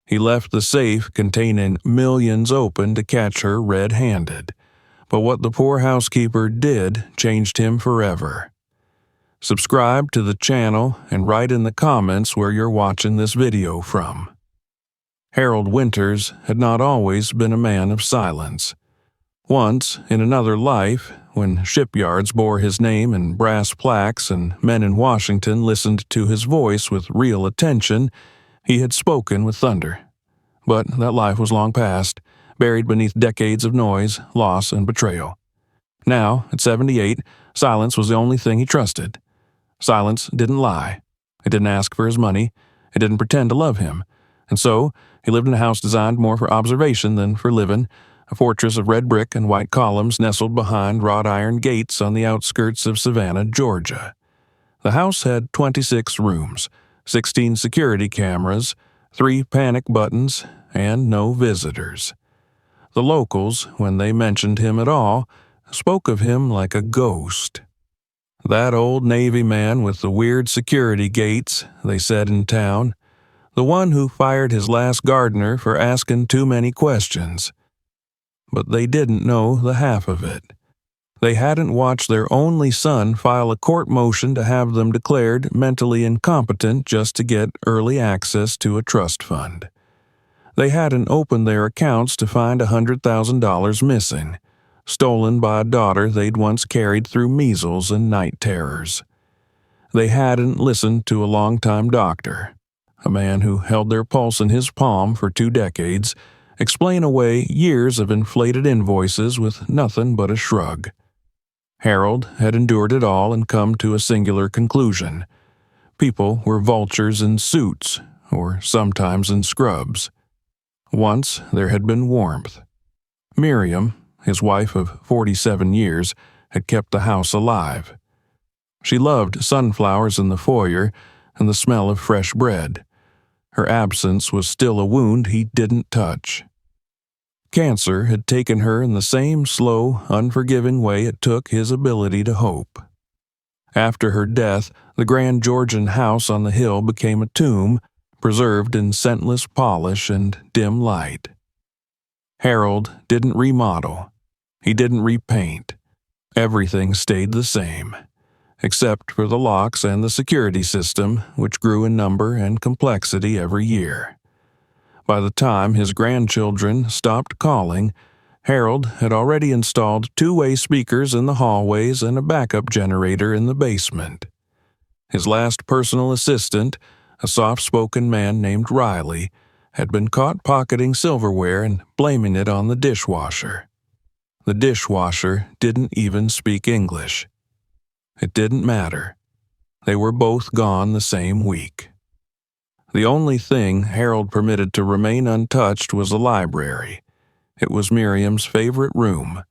He left the safe containing millions open to catch her red-handed. But what the poor housekeeper did changed him forever. Subscribe to the channel and write in the comments where you're watching this video from. Harold Winters had not always been a man of silence. Once, in another life, when shipyards bore his name in brass plaques and men in Washington listened to his voice with real attention, he had spoken with thunder. But that life was long past, buried beneath decades of noise, loss, and betrayal. Now, at 78, silence was the only thing he trusted. Silence didn't lie. It didn't ask for his money. It didn't pretend to love him. And so, he lived in a house designed more for observation than for living, a fortress of red brick and white columns nestled behind wrought iron gates on the outskirts of Savannah, Georgia. The house had 26 rooms, 16 security cameras, 3 panic buttons, and no visitors. The locals, when they mentioned him at all, spoke of him like a ghost. That old Navy man with the weird security gates, they said in town, the one who fired his last gardener for asking too many questions. But they didn't know the half of it. They hadn't watched their only son file a court motion to have them declared mentally incompetent just to get early access to a trust fund. They hadn't opened their accounts to find $100,000 missing, stolen by a daughter they'd once carried through measles and night terrors. They hadn't listened to a longtime doctor, a man who held their pulse in his palm for 2 decades, explain away years of inflated invoices with nothing but a shrug. Harold had endured it all and come to a singular conclusion. People were vultures in suits, or sometimes in scrubs. Once there had been warmth. Miriam, his wife of 47 years, had kept the house alive. She loved sunflowers in the foyer and the smell of fresh bread. Her absence was still a wound he didn't touch. Cancer had taken her in the same slow, unforgiving way it took his ability to hope. After her death, the grand Georgian house on the hill became a tomb, preserved in scentless polish and dim light. Harold didn't remodel. He didn't repaint. Everything stayed the same, except for the locks and the security system, which grew in number and complexity every year. By the time his grandchildren stopped calling, Harold had already installed 2-way speakers in the hallways and a backup generator in the basement. His last personal assistant, a soft-spoken man named Riley, had been caught pocketing silverware and blaming it on the dishwasher. The dishwasher didn't even speak English. It didn't matter. They were both gone the same week. The only thing Harold permitted to remain untouched was the library. It was Miriam's favorite room,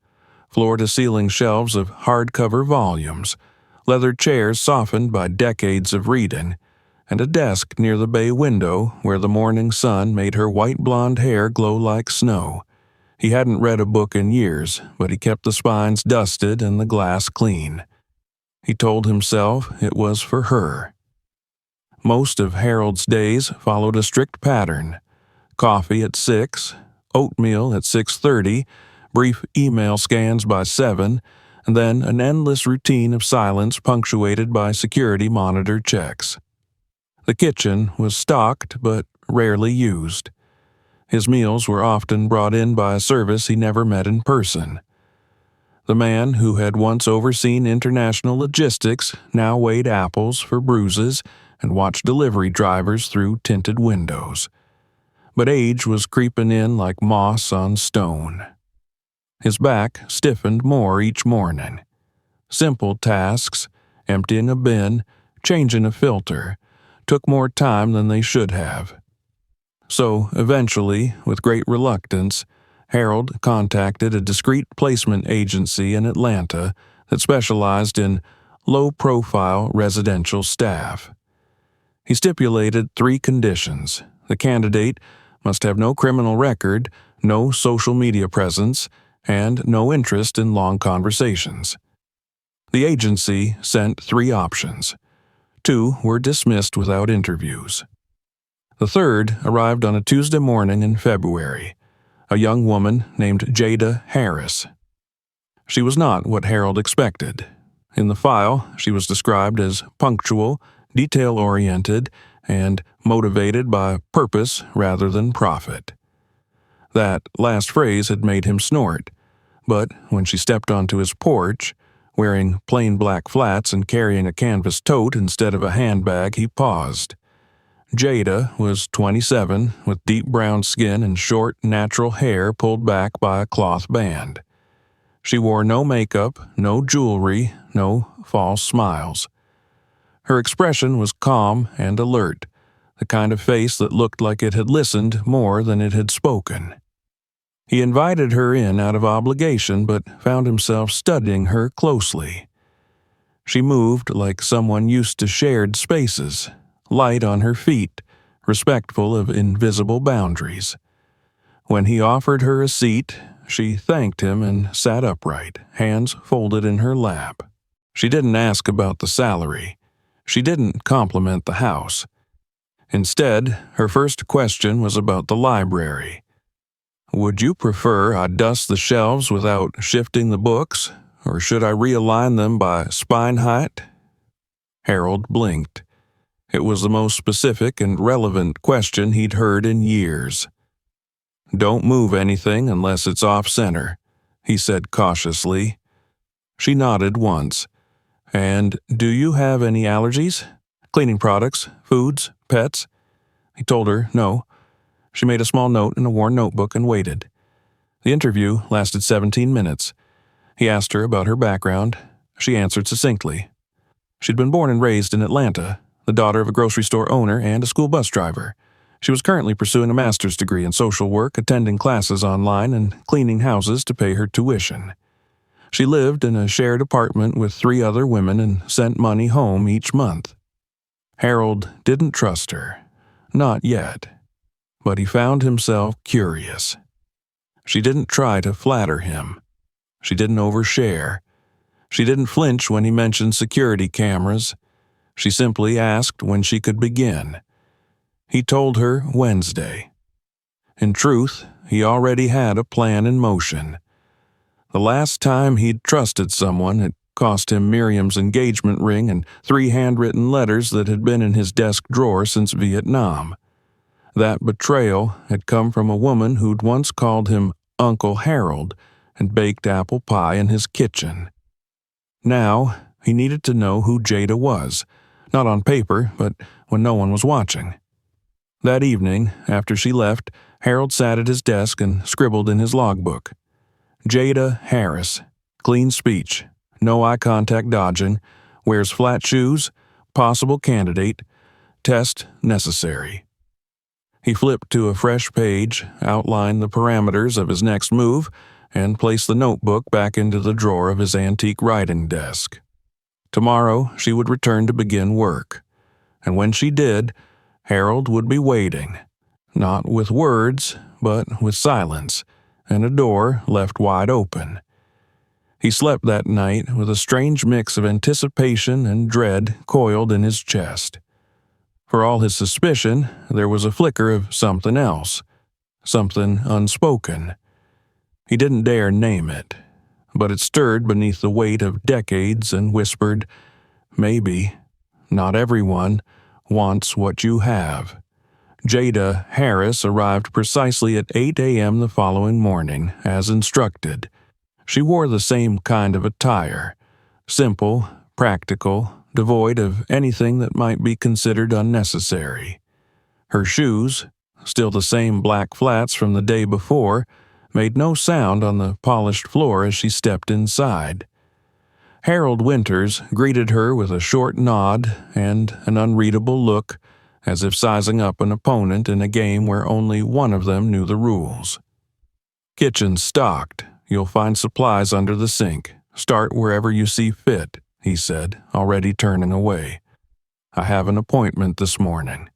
floor-to-ceiling shelves of hardcover volumes, leather chairs softened by decades of reading, and a desk near the bay window where the morning sun made her white blonde hair glow like snow. He hadn't read a book in years, but he kept the spines dusted and the glass clean. He told himself it was for her. Most of Harold's days followed a strict pattern. Coffee at 6, oatmeal at 6:30, brief email scans by 7, and then an endless routine of silence punctuated by security monitor checks. The kitchen was stocked but rarely used. His meals were often brought in by a service he never met in person. The man who had once overseen international logistics now weighed apples for bruises and watched delivery drivers through tinted windows. But age was creeping in like moss on stone. His back stiffened more each morning. Simple tasks, emptying a bin, changing a filter, took more time than they should have. So, eventually, with great reluctance, Harold contacted a discreet placement agency in Atlanta that specialized in low-profile residential staff. He stipulated 3 conditions. The candidate must have no criminal record, no social media presence, and no interest in long conversations. The agency sent 3 options. 2 were dismissed without interviews. The third arrived on a Tuesday morning in February, a young woman named Jada Harris. She was not what Harold expected. In the file, she was described as punctual, detail-oriented, and motivated by purpose rather than profit. That last phrase had made him snort, but when she stepped onto his porch, wearing plain black flats and carrying a canvas tote instead of a handbag, he paused. Jada was 27, with deep brown skin and short, natural hair pulled back by a cloth band. She wore no makeup, no jewelry, no false smiles. Her expression was calm and alert, the kind of face that looked like it had listened more than it had spoken. He invited her in out of obligation, but found himself studying her closely. She moved like someone used to shared spaces, light on her feet, respectful of invisible boundaries. When he offered her a seat, she thanked him and sat upright, hands folded in her lap. She didn't ask about the salary. She didn't compliment the house. Instead, her first question was about the library. "Would you prefer I dust the shelves without shifting the books, or should I realign them by spine height?" Harold blinked. It was the most specific and relevant question he'd heard in years. "Don't move anything unless it's off-center," he said cautiously. She nodded once. "And do you have any allergies? Cleaning products, foods, pets?" He told her no. She made a small note in a worn notebook and waited. The interview lasted 17 minutes. He asked her about her background. She answered succinctly. She'd been born and raised in Atlanta, the daughter of a grocery store owner and a school bus driver. She was currently pursuing a master's degree in social work, attending classes online, and cleaning houses to pay her tuition. She lived in a shared apartment with 3 other women and sent money home each month. Harold didn't trust her. Not yet. But he found himself curious. She didn't try to flatter him. She didn't overshare. She didn't flinch when he mentioned security cameras. She simply asked when she could begin. He told her Wednesday. In truth, he already had a plan in motion. The last time he'd trusted someone, it cost him Miriam's engagement ring and 3 handwritten letters that had been in his desk drawer since Vietnam. That betrayal had come from a woman who'd once called him Uncle Harold and baked apple pie in his kitchen. Now, he needed to know who Jada was, not on paper, but when no one was watching. That evening, after she left, Harold sat at his desk and scribbled in his logbook. Jada Harris, clean speech, no eye contact dodging, wears flat shoes, possible candidate, test necessary. He flipped to a fresh page, outlined the parameters of his next move, and placed the notebook back into the drawer of his antique writing desk. Tomorrow, she would return to begin work. And when she did, Harold would be waiting, not with words, but with silence, and a door left wide open. He slept that night with a strange mix of anticipation and dread coiled in his chest. For all his suspicion, there was a flicker of something else, something unspoken. He didn't dare name it, but it stirred beneath the weight of decades and whispered, "Maybe, not everyone, wants what you have." Jada Harris arrived precisely at 8 a.m. the following morning, as instructed. She wore the same kind of attire, simple, practical, devoid of anything that might be considered unnecessary. Her shoes, still the same black flats from the day before, made no sound on the polished floor as she stepped inside. Harold Winters greeted her with a short nod and an unreadable look, as if sizing up an opponent in a game where only one of them knew the rules. "Kitchen's stocked. You'll find supplies under the sink. Start wherever you see fit," he said, already turning away. "I have an appointment this morning."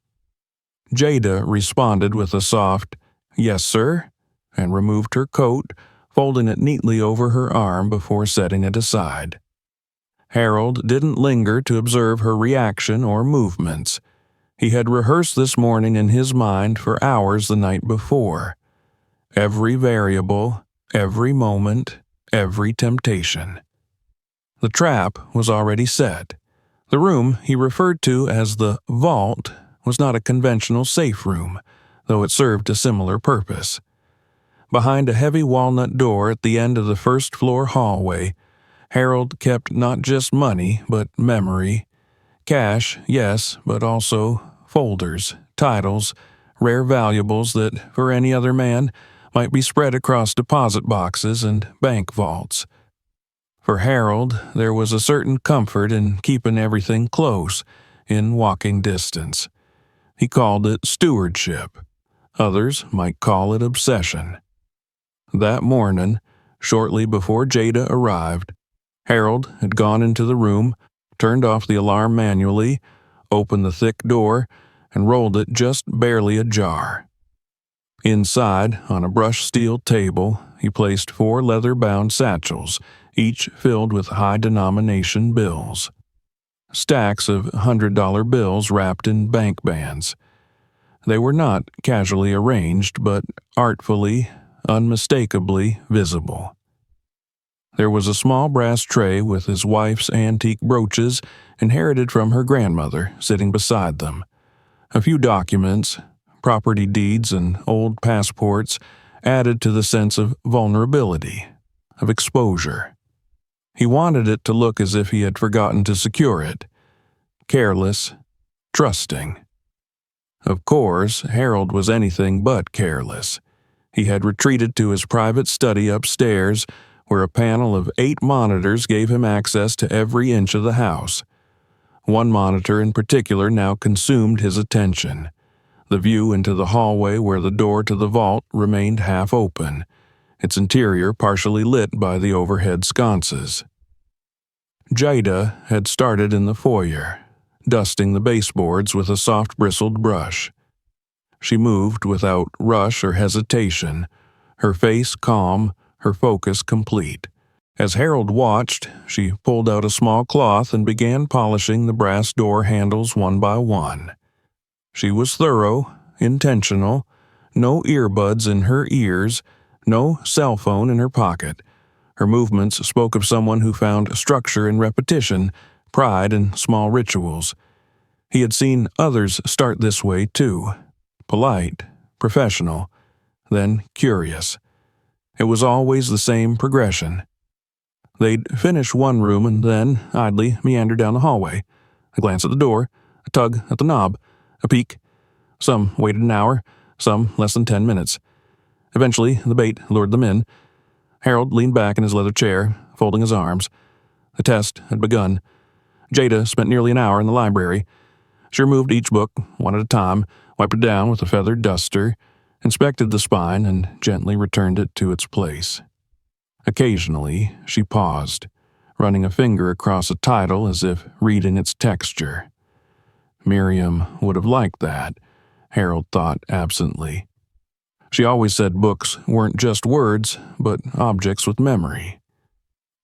Jada responded with a soft, "Yes, sir," and removed her coat, folding it neatly over her arm before setting it aside. Harold didn't linger to observe her reaction or movements. He had rehearsed this morning in his mind for hours the night before. Every variable, every moment, every temptation. The trap was already set. The room he referred to as the vault was not a conventional safe room, though it served a similar purpose. Behind a heavy walnut door at the end of the first-floor hallway, Harold kept not just money, but memory. Cash, yes, but also folders, titles, rare valuables that, for any other man, might be spread across deposit boxes and bank vaults. For Harold, there was a certain comfort in keeping everything close, in walking distance. He called it stewardship. Others might call it obsession. That morning, shortly before Jada arrived, Harold had gone into the room, turned off the alarm manually, opened the thick door, and rolled it just barely ajar. Inside, on a brushed steel table, he placed 4 leather-bound satchels, each filled with high-denomination bills. Stacks of $100 bills wrapped in bank bands. They were not casually arranged, but artfully, unmistakably visible. There was a small brass tray with his wife's antique brooches, inherited from her grandmother, sitting beside them. A few documents, property deeds and old passports, added to the sense of vulnerability, of exposure. He wanted it to look as if he had forgotten to secure it. Careless, trusting. Of course, Harold was anything but careless. He had retreated to his private study upstairs, where a panel of 8 monitors gave him access to every inch of the house. One monitor in particular now consumed his attention. The view into the hallway where the door to the vault remained half open, its interior partially lit by the overhead sconces. Jada had started in the foyer, dusting the baseboards with a soft-bristled brush. She moved without rush or hesitation, her face calm, her focus complete. As Harold watched, she pulled out a small cloth and began polishing the brass door handles one by one. She was thorough, intentional, no earbuds in her ears, no cell phone in her pocket. Her movements spoke of someone who found structure in repetition, pride in small rituals. He had seen others start this way too. Polite, professional, then curious. It was always the same progression. They'd finish one room and then idly meander down the hallway. A glance at the door, a tug at the knob, a peek. Some waited an hour, some less than 10 minutes. Eventually, the bait lured them in. Harold leaned back in his leather chair, folding his arms. The test had begun. Jada spent nearly an hour in the library. She removed each book, one at a time, wiped it down with a feathered duster, inspected the spine, and gently returned it to its place. Occasionally, she paused, running a finger across a title as if reading its texture. Miriam would have liked that, Harold thought absently. She always said books weren't just words, but objects with memory.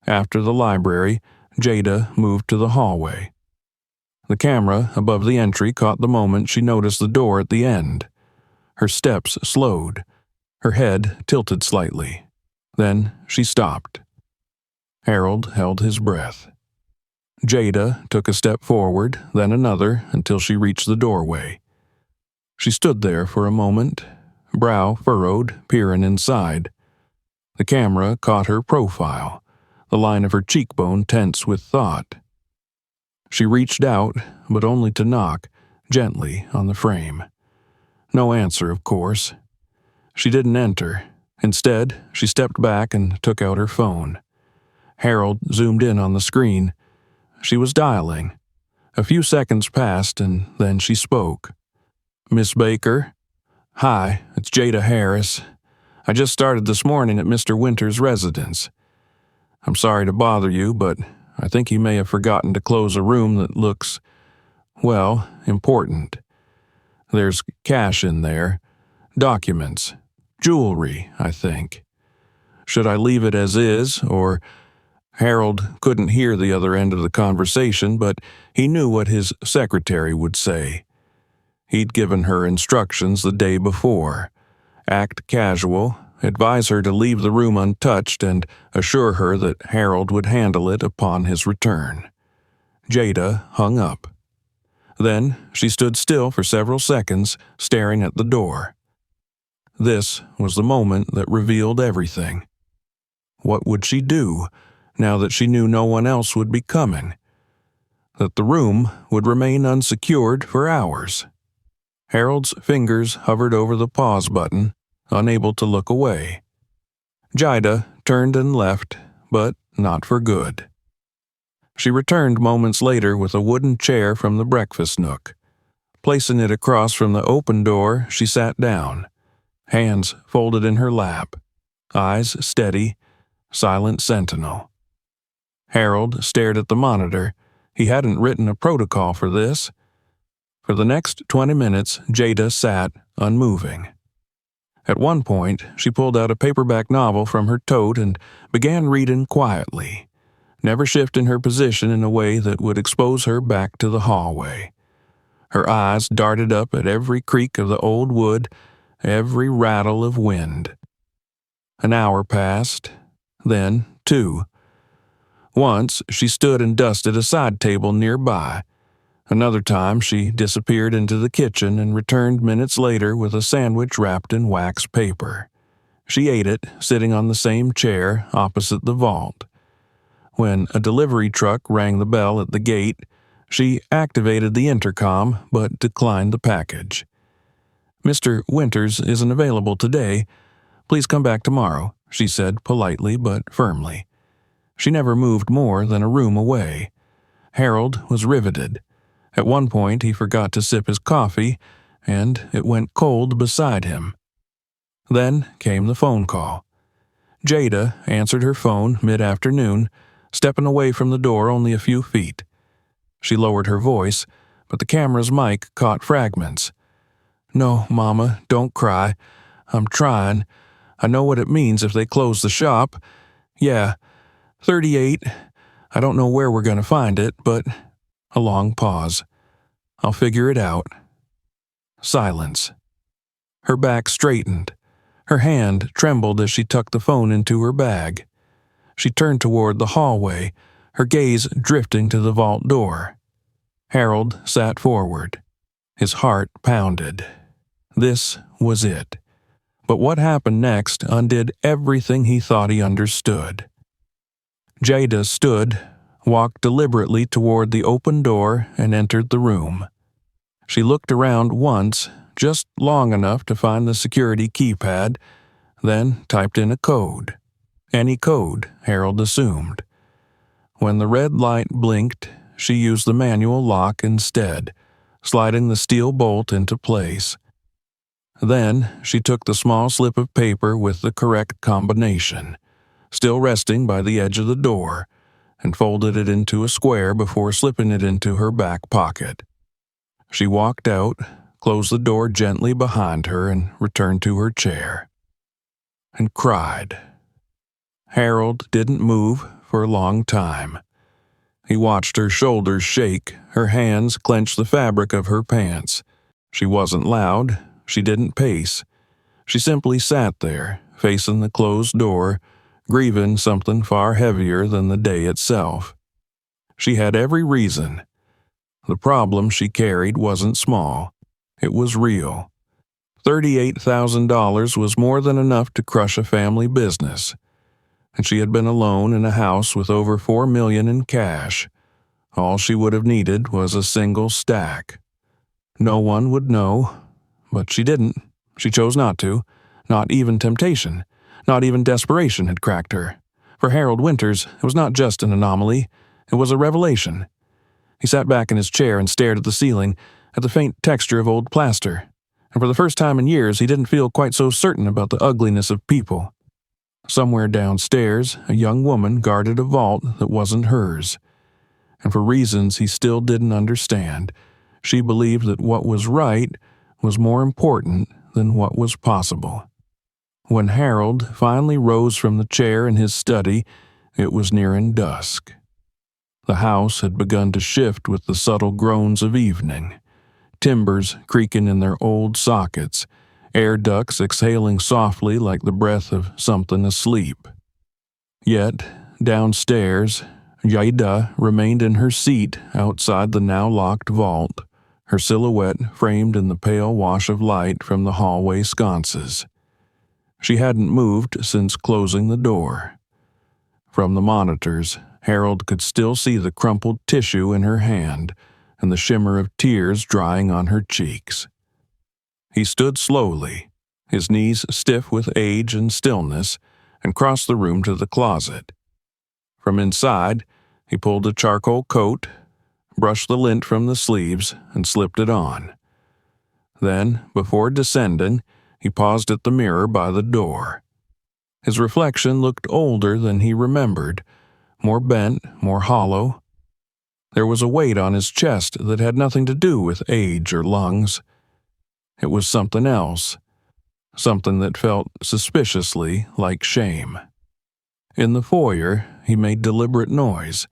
After the library, Jada moved to the hallway. The camera above the entry caught the moment she noticed the door at the end. Her steps slowed, her head tilted slightly. Then she stopped. Harold held his breath. Jada took a step forward, then another, until she reached the doorway. She stood there for a moment, brow furrowed, peering inside. The camera caught her profile, the line of her cheekbone tense with thought. She reached out, but only to knock, gently, on the frame. No answer, of course. She didn't enter. Instead, she stepped back and took out her phone. Harold zoomed in on the screen. She was dialing. A few seconds passed, and then she spoke. "Miss Baker? Hi, it's Jada Harris. I just started this morning at Mr. Winter's residence. I'm sorry to bother you, but I think he may have forgotten to close a room that looks, well, important. There's cash in there, documents, jewelry, I think. Should I leave it as is, or—" Harold couldn't hear the other end of the conversation, but he knew what his secretary would say. He'd given her instructions the day before. Act casual, advise her to leave the room untouched, and assure her that Harold would handle it upon his return. Jada hung up. Then she stood still for several seconds, staring at the door. This was the moment that revealed everything. What would she do, now that she knew no one else would be coming? That the room would remain unsecured for hours. Harold's fingers hovered over the pause button, unable to look away. Jada turned and left, but not for good. She returned moments later with a wooden chair from the breakfast nook. Placing it across from the open door, she sat down, hands folded in her lap, eyes steady, silent sentinel. Harold stared at the monitor. He hadn't written a protocol for this. For the next 20 minutes, Jada sat unmoving. At one point, she pulled out a paperback novel from her tote and began reading quietly, never shifting her position in a way that would expose her back to the hallway. Her eyes darted up at every creak of the old wood, every rattle of wind. An hour passed, then 2. Once, she stood and dusted a side table nearby. Another time, she disappeared into the kitchen and returned minutes later with a sandwich wrapped in wax paper. She ate it, sitting on the same chair opposite the vault. When a delivery truck rang the bell at the gate, she activated the intercom but declined the package. "Mr. Winters isn't available today. Please come back tomorrow," she said politely but firmly. She never moved more than a room away. Harold was riveted. At one point, he forgot to sip his coffee, and it went cold beside him. Then came the phone call. Jada answered her phone mid-afternoon, stepping away from the door only a few feet. She lowered her voice, but the camera's mic caught fragments. "No, Mama, don't cry. I'm trying. I know what it means if they close the shop. Yeah, 38. I don't know where we're going to find it, but..." A long pause. "I'll figure it out." Silence. Her back straightened. Her hand trembled as she tucked the phone into her bag. She turned toward the hallway, her gaze drifting to the vault door. Harold sat forward. His heart pounded. This was it. But what happened next undid everything he thought he understood. Jada stood, walked deliberately toward the open door, and entered the room. She looked around once, just long enough to find the security keypad, then typed in a code. Any code, Harold assumed. When the red light blinked, she used the manual lock instead, sliding the steel bolt into place. Then she took the small slip of paper with the correct combination, still resting by the edge of the door, and folded it into a square before slipping it into her back pocket. She walked out, closed the door gently behind her, and returned to her chair. And cried. Harold didn't move for a long time. He watched her shoulders shake, her hands clench the fabric of her pants. She wasn't loud, she didn't pace. She simply sat there, facing the closed door, grieving something far heavier than the day itself. She had every reason. The problem she carried wasn't small. It was real. $38,000 was more than enough to crush a family business. And she had been alone in a house with over $4 million in cash. All she would have needed was a single stack. No one would know, but she didn't. She chose not to. Not even temptation. Not even desperation had cracked her. For Harold Winters, it was not just an anomaly. It was a revelation. He sat back in his chair and stared at the ceiling, at the faint texture of old plaster. And for the first time in years, he didn't feel quite so certain about the ugliness of people. Somewhere downstairs, a young woman guarded a vault that wasn't hers. And for reasons he still didn't understand, she believed that what was right was more important than what was possible. When Harold finally rose from the chair in his study, it was nearing dusk. The house had begun to shift with the subtle groans of evening. timbers creaking in their old sockets, air ducts exhaling softly like the breath of something asleep. Yet, downstairs, Jada remained in her seat outside the now locked vault, her silhouette framed in the pale wash of light from the hallway sconces. She hadn't moved since closing the door. From the monitors, Harold could still see the crumpled tissue in her hand and the shimmer of tears drying on her cheeks. He stood slowly, his knees stiff with age and stillness, and crossed the room to the closet. From inside, he pulled a charcoal coat, brushed the lint from the sleeves, and slipped it on. Then, before descending, he paused at the mirror by the door. His reflection looked older than he remembered, more bent, more hollow. There was a weight on his chest that had nothing to do with age or lungs. It was something else, something that felt suspiciously like shame. In the foyer, he made deliberate noise,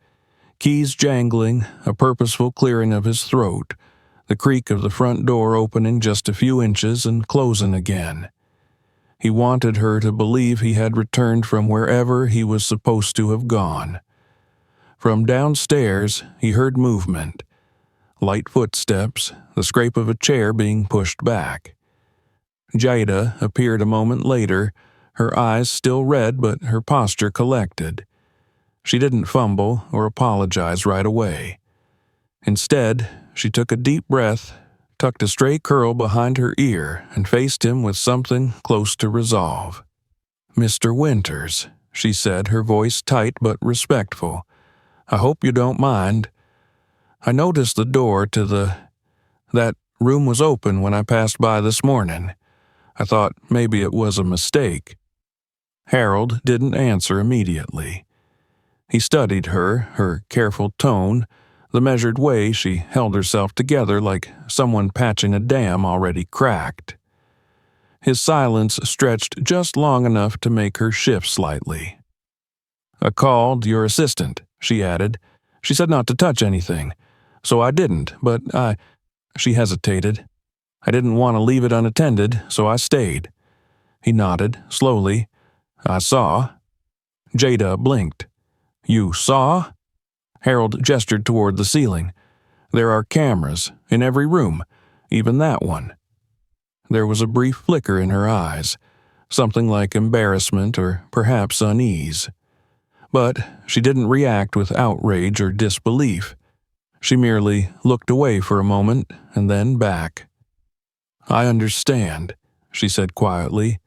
keys jangling, a purposeful clearing of his throat, the creak of the front door opening just a few inches and closing again. He wanted her to believe he had returned from wherever he was supposed to have gone. From downstairs, he heard movement, light footsteps, the scrape of a chair being pushed back. Jada appeared a moment later, her eyes still red but her posture collected. She didn't fumble or apologize right away. Instead, she took a deep breath, tucked a stray curl behind her ear, and faced him with something close to resolve. "Mr. Winters," she said, her voice tight but respectful, "I hope you don't mind. I noticed the door to that room was open when I passed by this morning. I thought maybe it was a mistake." Harold didn't answer immediately. He studied her careful tone, the measured way she held herself together like someone patching a dam already cracked. His silence stretched just long enough to make her shift slightly. "I called your assistant," she added. "She said not to touch anything, so I didn't, but She hesitated. "I didn't want to leave it unattended, so I stayed." He nodded, slowly. "I saw." Jada blinked. "You saw?" Harold gestured toward the ceiling. "There are cameras in every room, even that one." There was a brief flicker in her eyes, something like embarrassment or perhaps unease. But she didn't react with outrage or disbelief. She merely looked away for a moment and then back. "I understand," she said quietly.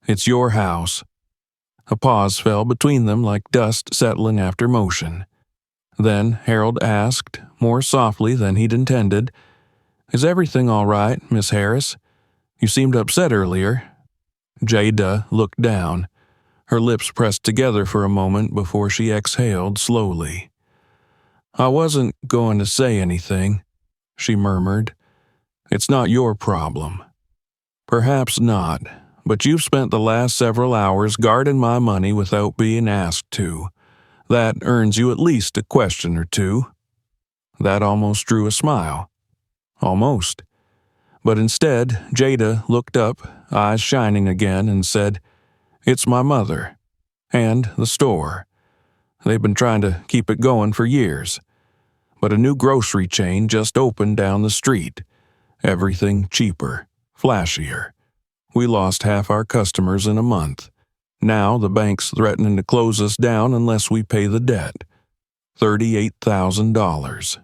"It's your house." A pause fell between them like dust settling after motion. Then Harold asked, more softly than he'd intended, "Is everything all right, Miss Harris? You seemed upset earlier." Jada looked down, her lips pressed together for a moment before she exhaled slowly. "I wasn't going to say anything," she murmured. "It's not your problem." "Perhaps not, but you've spent the last several hours guarding my money without being asked to. That earns you at least a question or two." That almost drew a smile. Almost. But instead, Jada looked up, eyes shining again, and said, "It's my mother. And the store. They've been trying to keep it going for years. But a new grocery chain just opened down the street. Everything cheaper, flashier. We lost half our customers in a month. Now the bank's threatening to close us down unless we pay the debt. $38,000.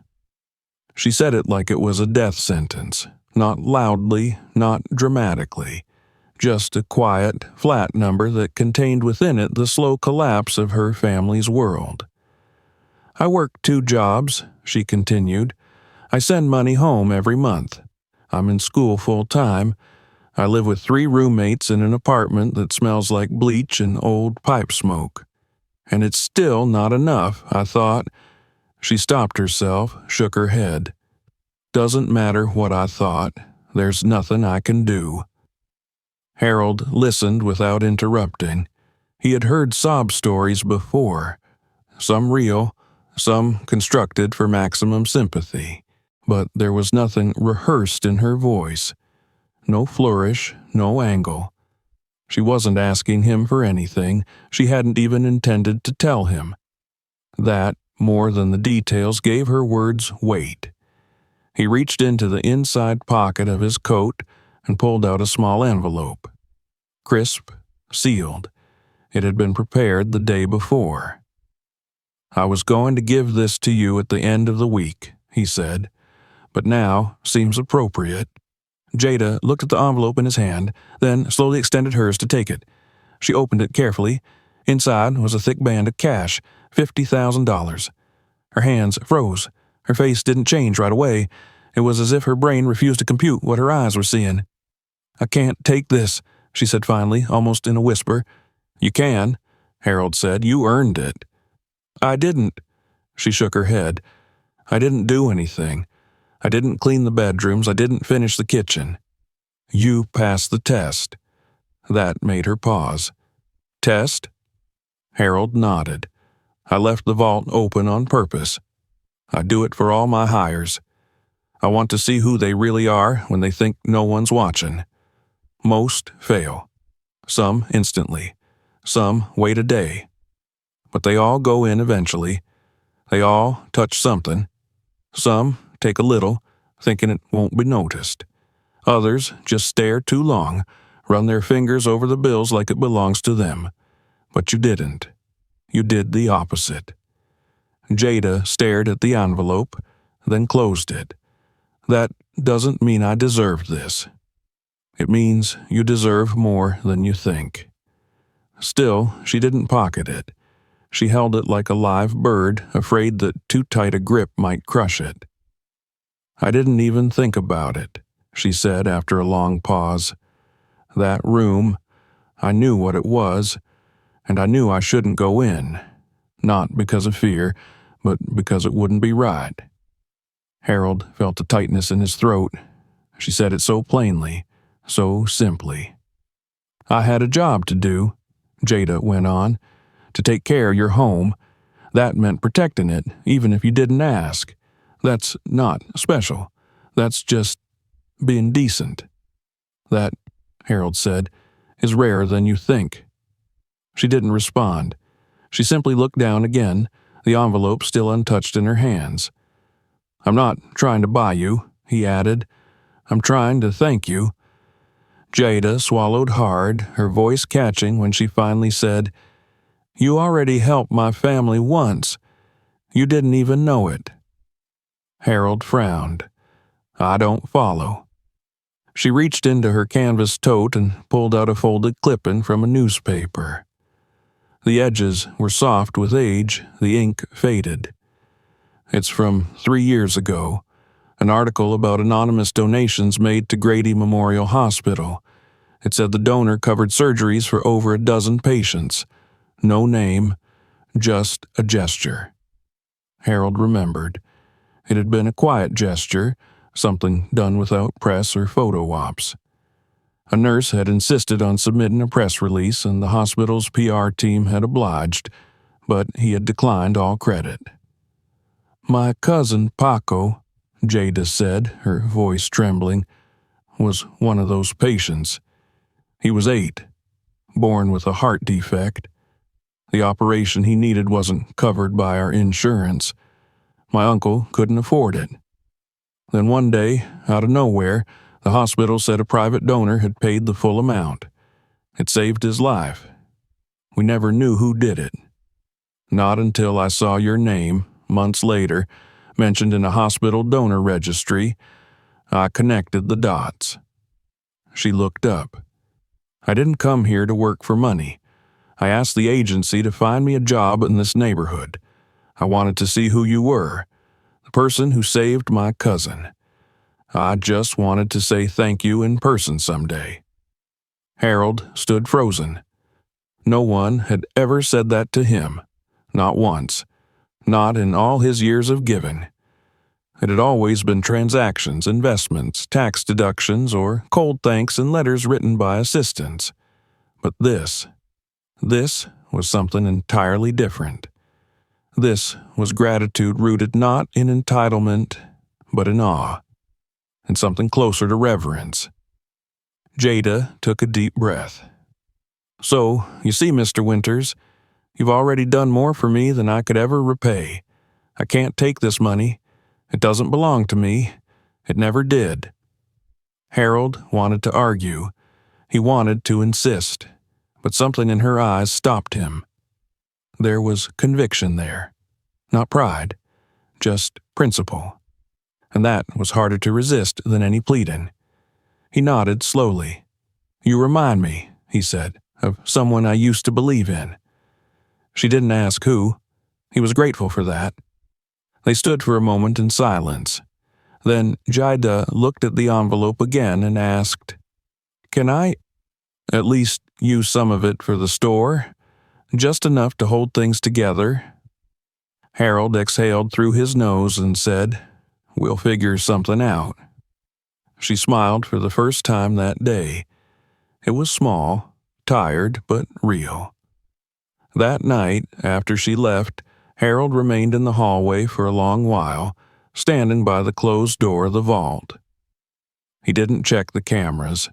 She said it like it was a death sentence, not loudly, not dramatically, just a quiet, flat number that contained within it the slow collapse of her family's world. "I work 2 jobs," she continued. "I send money home every month. I'm in school full-time. I live with 3 roommates in an apartment that smells like bleach and old pipe smoke. And it's still not enough, I thought." She stopped herself, shook her head. "Doesn't matter what I thought. There's nothing I can do." Harold listened without interrupting. He had heard sob stories before, some real, some constructed for maximum sympathy. but there was nothing rehearsed in her voice. No flourish, no angle. She wasn't asking him for anything. She hadn't even intended to tell him. That, more than the details, gave her words weight. He reached into the inside pocket of his coat and pulled out a small envelope. Crisp, sealed. It had been prepared the day before. "I was going to give this to you at the end of the week," he said, "but now seems appropriate." Jada looked at the envelope in his hand, then slowly extended hers to take it. She opened it carefully. Inside was a thick band of cash, $50,000. Her hands froze. Her face didn't change right away. It was as if her brain refused to compute what her eyes were seeing. "I can't take this," she said finally, almost in a whisper. "You can," Harold said. "You earned it." "I didn't." She shook her head. "I didn't do anything. I didn't clean the bedrooms. I didn't finish the kitchen." "You passed the test." That made her pause. "Test?" Harold nodded. "I left the vault open on purpose. I do it for all my hires. I want to see who they really are when they think no one's watching. Most fail. Some instantly. Some wait a day. But they all go in eventually. They all touch something. Some take a little, thinking it won't be noticed. Others just stare too long, run their fingers over the bills like it belongs to them. But you didn't. You did the opposite." Jada stared at the envelope, then closed it. "That doesn't mean I deserve this. It means you deserve more than you think." Still, she didn't pocket it. She held it like a live bird, afraid that too tight a grip might crush it. "I didn't even think about it," she said after a long pause. "That room, I knew what it was, and I knew I shouldn't go in. Not because of fear, but because it wouldn't be right." Harold felt a tightness in his throat. She said it so plainly, so simply. "I had a job to do," Jada went on, "to take care of your home. That meant protecting it, even if you didn't ask. That's not special. That's just being decent. That," Harold said, "is rarer than you think." She didn't respond. She simply looked down again, the envelope still untouched in her hands. "I'm not trying to buy you," he added. "I'm trying to thank you." Jada swallowed hard, her voice catching when she finally said, "You already helped my family once. You didn't even know it." Harold frowned. "I don't follow." She reached into her canvas tote and pulled out a folded clipping from a newspaper. The edges were soft with age, the ink faded. "It's from 3 years ago. An article about anonymous donations made to Grady Memorial Hospital. It said the donor covered surgeries for over a dozen patients. No name, just a gesture." Harold remembered. It had been a quiet gesture, something done without press or photo ops. A nurse had insisted on submitting a press release, and the hospital's PR team had obliged, but he had declined all credit. "My cousin Paco," Jada said, her voice trembling, "was one of those patients. He was 8, born with a heart defect. The operation he needed wasn't covered by our insurance. My uncle couldn't afford it. Then one day, out of nowhere, the hospital said a private donor had paid the full amount. It saved his life. We never knew who did it. Not until I saw your name, months later, mentioned in a hospital donor registry, I connected the dots." She looked up. "I didn't come here to work for money. I asked the agency to find me a job in this neighborhood. I wanted to see who you were, the person who saved my cousin. I just wanted to say thank you in person someday." Harold stood frozen. No one had ever said that to him. Not once. Not in all his years of giving. It had always been transactions, investments, tax deductions, or cold thanks and letters written by assistants. But this was something entirely different. This was gratitude rooted not in entitlement, but in awe, and something closer to reverence. Jada took a deep breath. "So, you see, Mr. Winters, you've already done more for me than I could ever repay. I can't take this money. It doesn't belong to me. It never did." Harold wanted to argue. He wanted to insist, but something in her eyes stopped him. There was conviction there. Not pride, just principle. And that was harder to resist than any pleading. He nodded slowly. "You remind me," he said, "of someone I used to believe in." She didn't ask who. He was grateful for that. They stood for a moment in silence. Then Jada looked at the envelope again and asked, "Can I at least use some of it for the store? Just enough to hold things together?" Harold exhaled through his nose and said, "We'll figure something out." She smiled for the first time that day. It was small, tired, but real. That night, after she left, Harold remained in the hallway for a long while, standing by the closed door of the vault. He didn't check the cameras.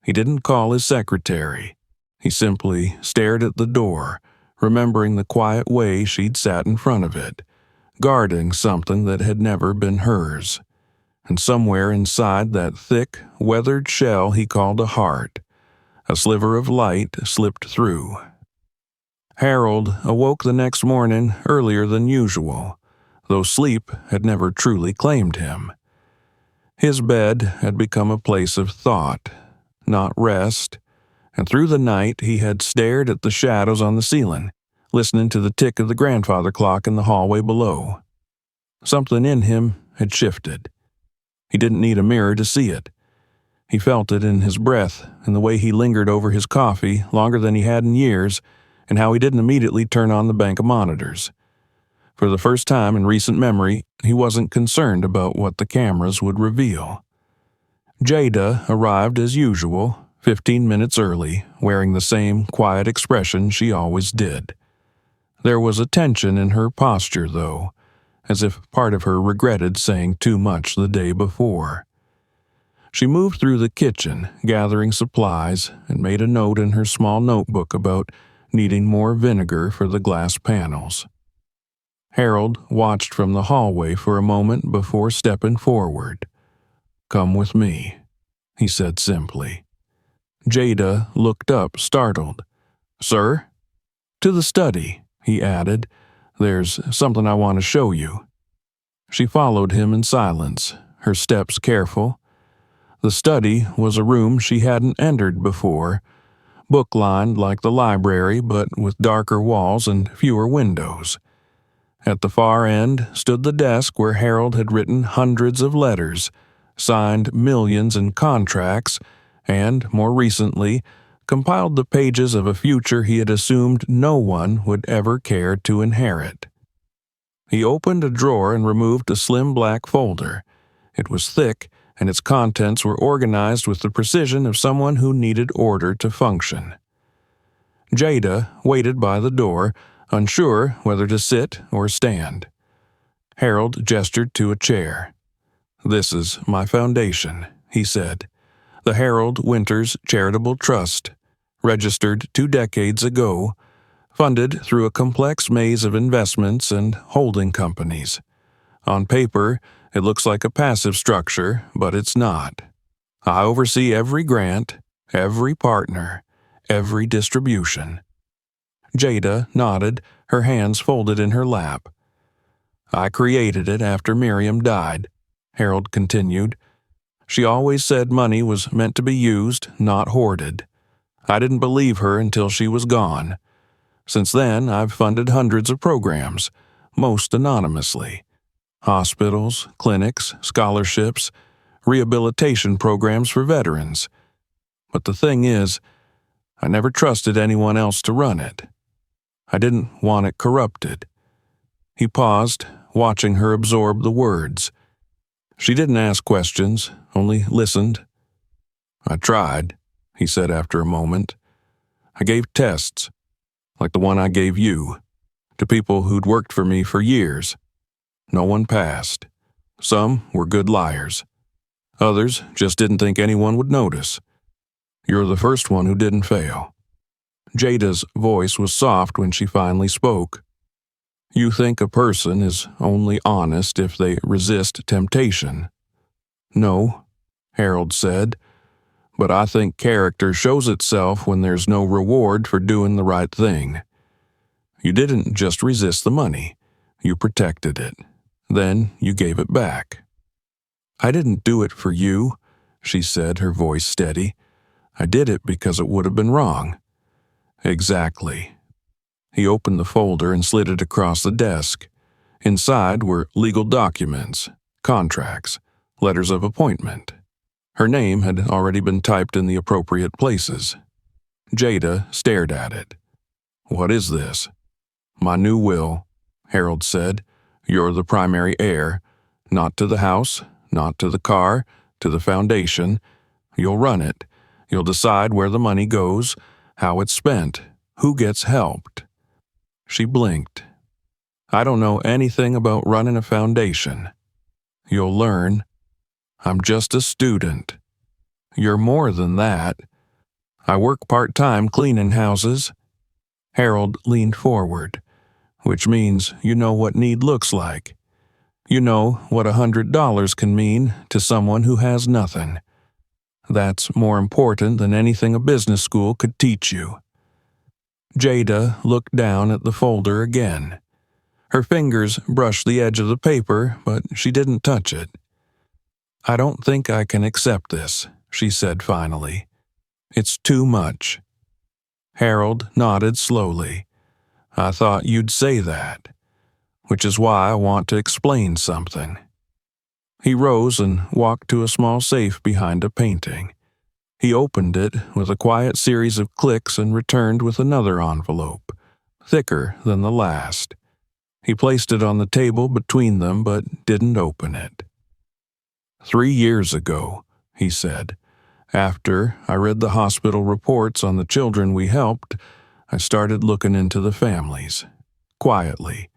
He didn't call his secretary. He simply stared at the door, remembering the quiet way she'd sat in front of it, guarding something that had never been hers. And somewhere inside that thick, weathered shell he called a heart, a sliver of light slipped through. Harold awoke the next morning earlier than usual, though sleep had never truly claimed him. His bed had become a place of thought, not rest, and through the night he had stared at the shadows on the ceiling, listening to the tick of the grandfather clock in the hallway below. Something in him had shifted. He didn't need a mirror to see it. He felt it in his breath, in the way he lingered over his coffee longer than he had in years, and how he didn't immediately turn on the bank of monitors. For the first time in recent memory, he wasn't concerned about what the cameras would reveal. Jada arrived as usual, 15 minutes early, wearing the same quiet expression she always did. There was a tension in her posture, though, as if part of her regretted saying too much the day before. She moved through the kitchen, gathering supplies, and made a note in her small notebook about needing more vinegar for the glass panels. Harold watched from the hallway for a moment before stepping forward. "Come with me," he said simply. Jada looked up, startled. "Sir?" "To the study," he added. "There's something I want to show you." She followed him in silence, her steps careful. The study was a room she hadn't entered before, book-lined like the library but with darker walls and fewer windows. At the far end stood the desk where Harold had written hundreds of letters, signed millions in contracts, and, more recently, compiled the pages of a future he had assumed no one would ever care to inherit. He opened a drawer and removed a slim black folder. It was thick, and its contents were organized with the precision of someone who needed order to function. Jada waited by the door, unsure whether to sit or stand. Harold gestured to a chair. "This is my foundation," he said. "The Harold Winters Charitable Trust, registered 2 decades ago, funded through a complex maze of investments and holding companies. On paper, it looks like a passive structure, but it's not. I oversee every grant, every partner, every distribution." Jada nodded, her hands folded in her lap. "I created it after Miriam died," Harold continued. "She always said money was meant to be used, not hoarded. I didn't believe her until she was gone. Since then, I've funded hundreds of programs, most anonymously. Hospitals, clinics, scholarships, rehabilitation programs for veterans. But the thing is, I never trusted anyone else to run it. I didn't want it corrupted." He paused, watching her absorb the words. She didn't ask questions, only listened. "I tried," he said after a moment. "I gave tests, like the one I gave you, to people who'd worked for me for years. No one passed. Some were good liars. Others just didn't think anyone would notice. You're the first one who didn't fail." Jada's voice was soft when she finally spoke. "You think a person is only honest if they resist temptation." "No," Harold said, "but I think character shows itself when there's no reward for doing the right thing. You didn't just resist the money. You protected it. Then you gave it back." "I didn't do it for you," she said, her voice steady. "I did it because it would have been wrong." "Exactly." He opened the folder and slid it across the desk. Inside were legal documents, contracts, letters of appointment. Her name had already been typed in the appropriate places. Jada stared at it. "What is this?" "My new will," Harold said. "You're the primary heir. Not to the house, not to the car, to the foundation. You'll run it. You'll decide where the money goes, how it's spent, who gets helped." She blinked. "I don't know anything about running a foundation." "You'll learn." "I'm just a student." "You're more than that." "I work part-time cleaning houses." Harold leaned forward. "Which means you know what need looks like. You know what $100 can mean to someone who has nothing. That's more important than anything a business school could teach you." Jada looked down at the folder again. Her fingers brushed the edge of the paper, but she didn't touch it. "I don't think I can accept this," she said finally. "It's too much." Harold nodded slowly. "I thought you'd say that, which is why I want to explain something." He rose and walked to a small safe behind a painting. He opened it with a quiet series of clicks and returned with another envelope, thicker than the last. He placed it on the table between them but didn't open it. "3 years ago," he said, "after I read the hospital reports on the children we helped, I started looking into the families. Quietly,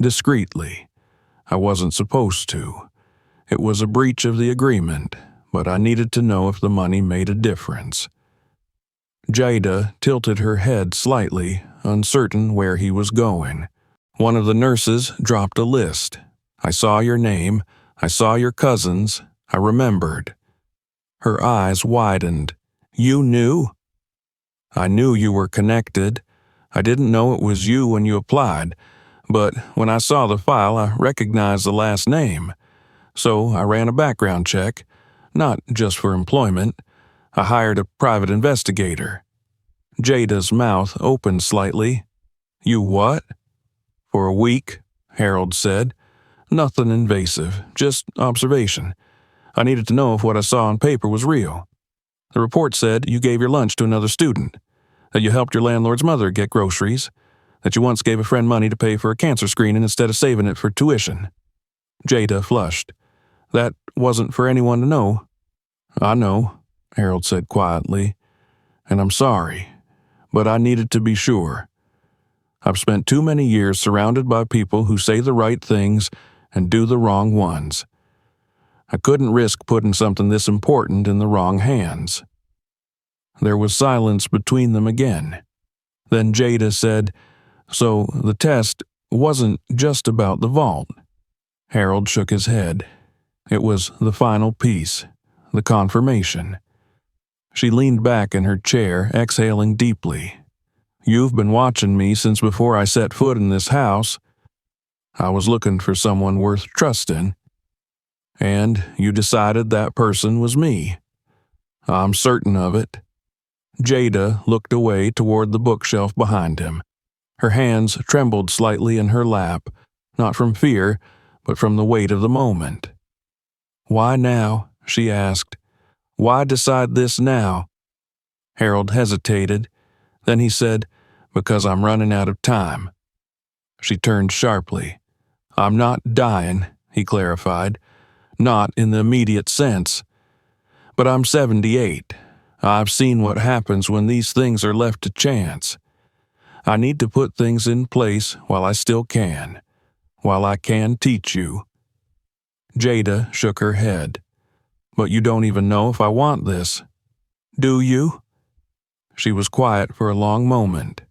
discreetly. I wasn't supposed to. It was a breach of the agreement, but I needed to know if the money made a difference." Jada tilted her head slightly, uncertain where he was going. One of the nurses dropped a list. "I saw your name. I saw your cousins. I remembered." Her eyes widened. "You knew?" "I knew you were connected. I didn't know it was you when you applied, but when I saw the file, I recognized the last name. So I ran a background check, not just for employment. I hired a private investigator." Jada's mouth opened slightly. "You what?" "For a week," Harold said. "Nothing invasive, just observation. I needed to know if what I saw on paper was real. The report said you gave your lunch to another student, that you helped your landlord's mother get groceries, that you once gave a friend money to pay for a cancer screening instead of saving it for tuition." Jada flushed. "That wasn't for anyone to know." "I know," Harold said quietly, "and I'm sorry, but I needed to be sure. I've spent too many years surrounded by people who say the right things and do the wrong ones. I couldn't risk putting something this important in the wrong hands." There was silence between them again. Then Jada said, "So the test wasn't just about the vault." Harold shook his head. "It was the final piece, the confirmation." She leaned back in her chair, exhaling deeply. "You've been watching me since before I set foot in this house. I was looking for someone worth trusting. And you decided that person was me. I'm certain of it." Jada looked away toward the bookshelf behind him. Her hands trembled slightly in her lap, not from fear, but from the weight of the moment. "Why now?" she asked. "Why decide this now?" Harold hesitated. Then he said, "Because I'm running out of time." She turned sharply. "I'm not dying," he clarified. "Not in the immediate sense. But I'm 78. I've seen what happens when these things are left to chance. I need to put things in place while I still can, while I can teach you." Jada shook her head. "But you don't even know if I want this." "Do you?" She was quiet for a long moment.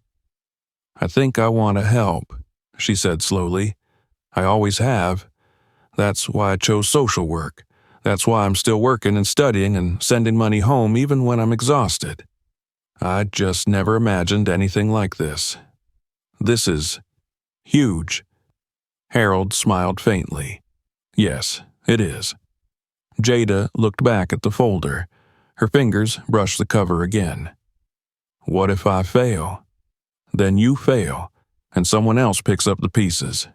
"I think I want to help," she said slowly. "I always have. That's why I chose social work. That's why I'm still working and studying and sending money home even when I'm exhausted. I just never imagined anything like this. This is huge." Harold smiled faintly. "Yes, it is." Jada looked back at the folder. Her fingers brushed the cover again. "What if I fail?" "Then you fail, and someone else picks up the pieces.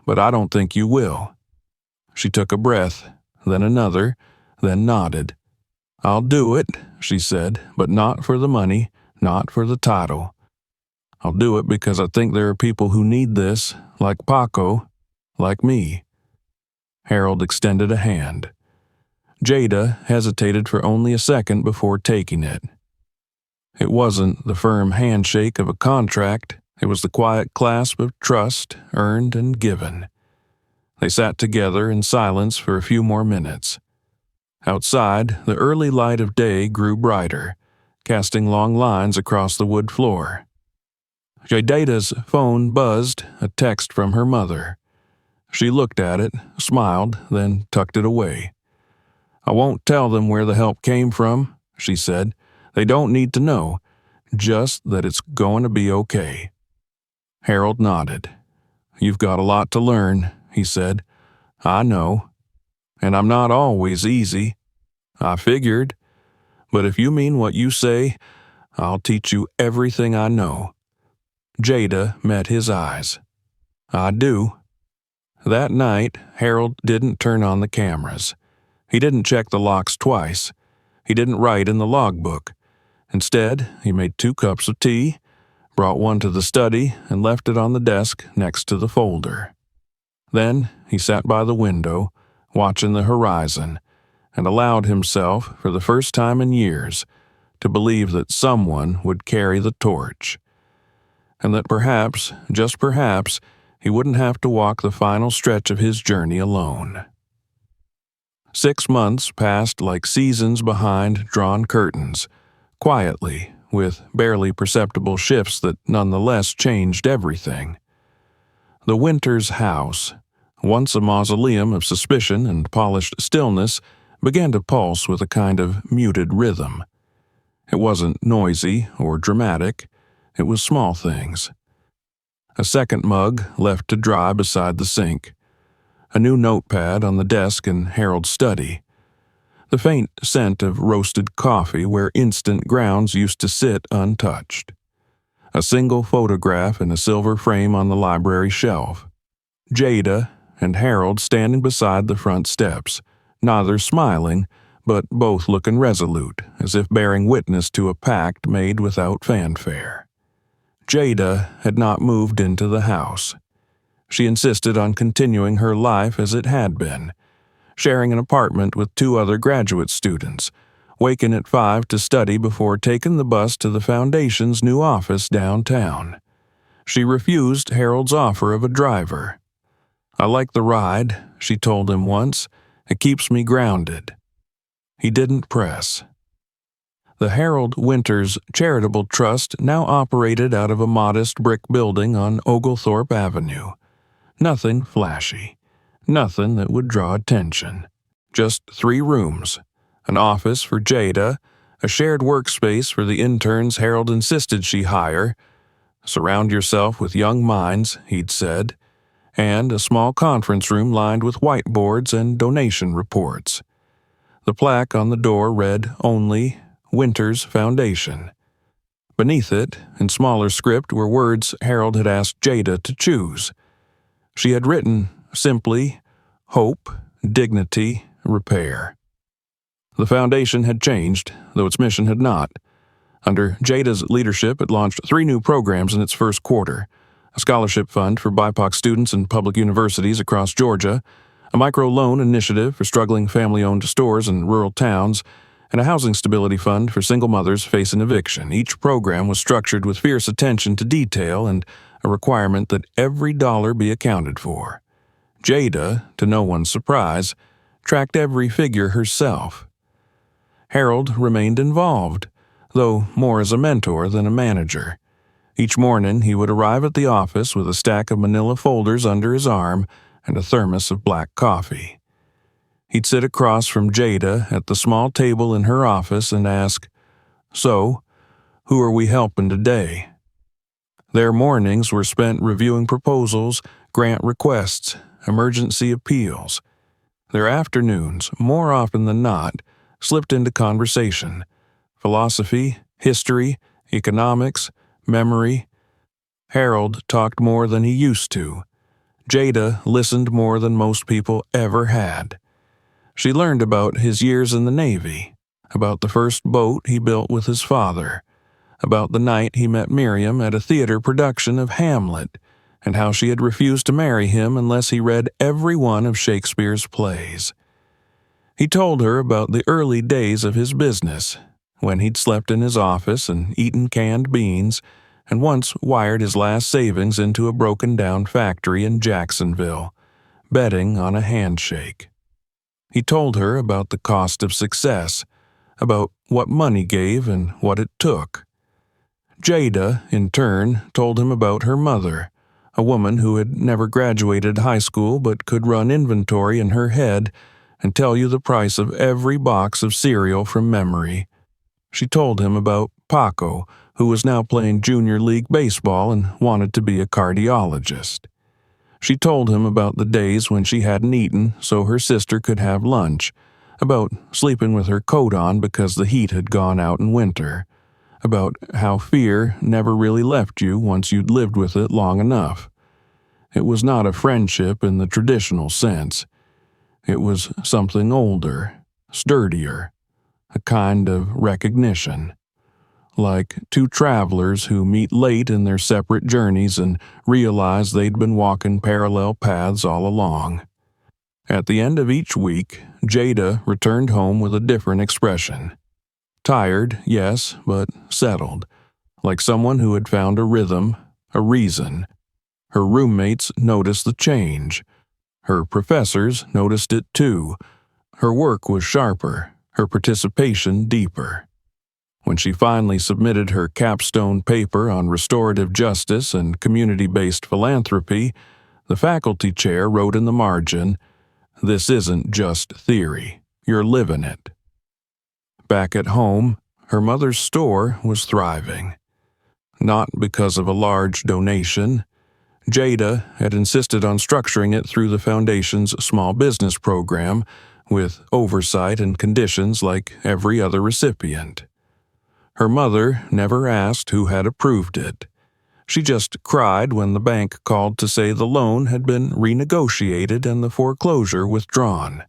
But I don't think you will." She took a breath, then another, then nodded. "I'll do it," she said, "but not for the money, not for the title. I'll do it because I think there are people who need this, like Paco, like me." Harold extended a hand. Jada hesitated for only a second before taking it. It wasn't the firm handshake of a contract, it was the quiet clasp of trust earned and given. They sat together in silence for a few more minutes. Outside, the early light of day grew brighter, casting long lines across the wood floor. Jada's phone buzzed, a text from her mother. She looked at it, smiled, then tucked it away. "I won't tell them where the help came from," she said. "They don't need to know, just that it's going to be okay." Harold nodded. "You've got a lot to learn," he said. "I know. And I'm not always easy. I figured. But if you mean what you say, I'll teach you everything I know." Jada met his eyes. "I do." That night, Harold didn't turn on the cameras. He didn't check the locks twice. He didn't write in the logbook. Instead, he made 2 cups of tea, brought one to the study, and left it on the desk next to the folder. Then he sat by the window, watching the horizon, and allowed himself, for the first time in years, to believe that someone would carry the torch, and that perhaps, just perhaps, he wouldn't have to walk the final stretch of his journey alone. 6 months passed like seasons behind drawn curtains, quietly, with barely perceptible shifts that nonetheless changed everything. The Winters house, once a mausoleum of suspicion and polished stillness, began to pulse with a kind of muted rhythm. It wasn't noisy or dramatic. It was small things. A second mug left to dry beside the sink. A new notepad on the desk in Harold's study. The faint scent of roasted coffee where instant grounds used to sit untouched. A single photograph in a silver frame on the library shelf. Jada and Harold standing beside the front steps, neither smiling, but both looking resolute, as if bearing witness to a pact made without fanfare. Jada had not moved into the house. She insisted on continuing her life as it had been, sharing an apartment with 2 other graduate students, waking at 5 to study before taking the bus to the Foundation's new office downtown. She refused Harold's offer of a driver. "I like the ride," she told him once. "It keeps me grounded." He didn't press. The Harold Winters Charitable Trust now operated out of a modest brick building on Oglethorpe Avenue. Nothing flashy. Nothing that would draw attention. Just 3 rooms. An office for Jada, a shared workspace for the interns Harold insisted she hire. "Surround yourself with young minds," he'd said. And a small conference room lined with whiteboards and donation reports. The plaque on the door read only Winters Foundation. Beneath it, in smaller script, were words Harold had asked Jada to choose. She had written, simply, hope, dignity, repair. The foundation had changed, though its mission had not. Under Jada's leadership, it launched 3 new programs in its first quarter: a scholarship fund for BIPOC students in public universities across Georgia, a microloan initiative for struggling family-owned stores in rural towns, and a housing stability fund for single mothers facing eviction. Each program was structured with fierce attention to detail and a requirement that every dollar be accounted for. Jada, to no one's surprise, tracked every figure herself. Harold remained involved, though more as a mentor than a manager. Each morning he would arrive at the office with a stack of manila folders under his arm and a thermos of black coffee. He'd sit across from Jada at the small table in her office and ask, "So, who are we helping today?" Their mornings were spent reviewing proposals, grant requests, emergency appeals. Their afternoons, more often than not, slipped into conversation: philosophy, history, economics, memory. Harold talked more than he used to. Jada listened more than most people ever had. She learned about his years in the Navy, about the first boat he built with his father, about the night he met Miriam at a theater production of Hamlet, and how she had refused to marry him unless he read every one of Shakespeare's plays. He told her about the early days of his business, when he'd slept in his office and eaten canned beans, and once wired his last savings into a broken-down factory in Jacksonville, betting on a handshake. He told her about the cost of success, about what money gave and what it took. Jada, in turn, told him about her mother, a woman who had never graduated high school but could run inventory in her head and tell you the price of every box of cereal from memory. She told him about Paco, who was now playing junior league baseball and wanted to be a cardiologist. She told him about the days when she hadn't eaten so her sister could have lunch, about sleeping with her coat on because the heat had gone out in winter, about how fear never really left you once you'd lived with it long enough. It was not a friendship in the traditional sense. It was something older, sturdier, a kind of recognition. Like two travelers who meet late in their separate journeys and realize they'd been walking parallel paths all along. At the end of each week, Jada returned home with a different expression. Tired, yes, but settled, like someone who had found a rhythm, a reason. Her roommates noticed the change. Her professors noticed it too. Her work was sharper, her participation deeper. When she finally submitted her capstone paper on restorative justice and community-based philanthropy, the faculty chair wrote in the margin, "This isn't just theory. You're living it." Back at home, her mother's store was thriving. Not because of a large donation. Jada had insisted on structuring it through the foundation's small business program, with oversight and conditions like every other recipient. Her mother never asked who had approved it. She just cried when the bank called to say the loan had been renegotiated and the foreclosure withdrawn.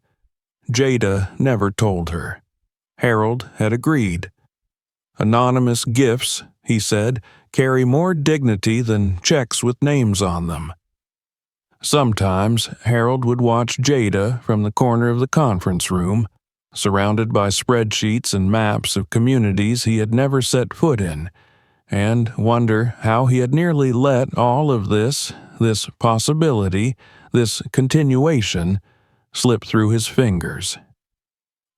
Jada never told her. Harold had agreed. "Anonymous gifts," he said, "carry more dignity than checks with names on them." Sometimes Harold would watch Jada from the corner of the conference room, surrounded by spreadsheets and maps of communities he had never set foot in, and wonder how he had nearly let all of this possibility, this continuation, slip through his fingers.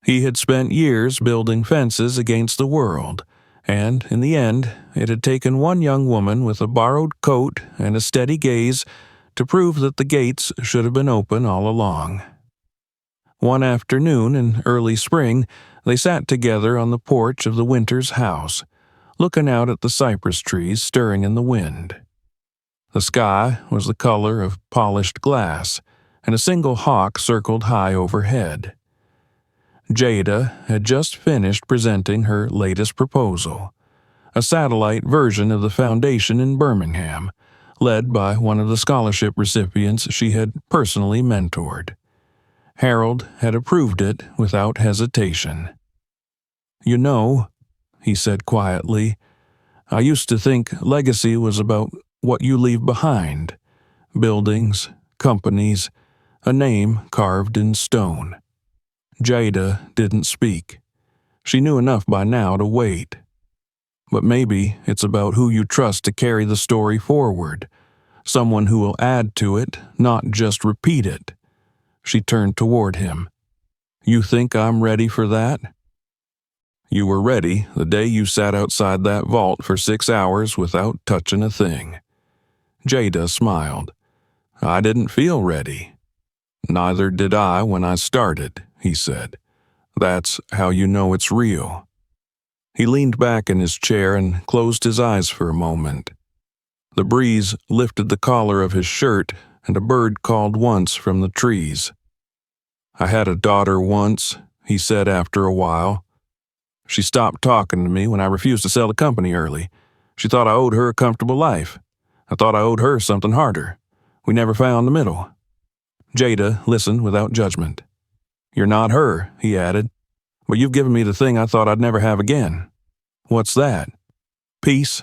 He had spent years building fences against the world, and in the end, it had taken one young woman with a borrowed coat and a steady gaze to prove that the gates should have been open all along. One afternoon in early spring, they sat together on the porch of the Winters house, looking out at the cypress trees stirring in the wind. The sky was the color of polished glass, and a single hawk circled high overhead. Jada had just finished presenting her latest proposal, a satellite version of the foundation in Birmingham, led by one of the scholarship recipients she had personally mentored. Harold had approved it without hesitation. "You know," he said quietly, "I used to think legacy was about what you leave behind. Buildings, companies, a name carved in stone." Jada didn't speak. She knew enough by now to wait. "But maybe it's about who you trust to carry the story forward, someone who will add to it, not just repeat it." She turned toward him. You think I'm ready for that? You were ready the day you sat outside that vault for 6 hours without touching a thing. Jada smiled. I didn't feel ready. Neither did I when I started, he said. That's how you know it's real. He leaned back in his chair and closed his eyes for a moment. The breeze lifted the collar of his shirt, and a bird called once from the trees. I had a daughter once, he said after a while. She stopped talking to me when I refused to sell the company early. She thought I owed her a comfortable life. I thought I owed her something harder. We never found the middle. Jada listened without judgment. You're not her, he added, but you've given me the thing I thought I'd never have again. What's that? Peace.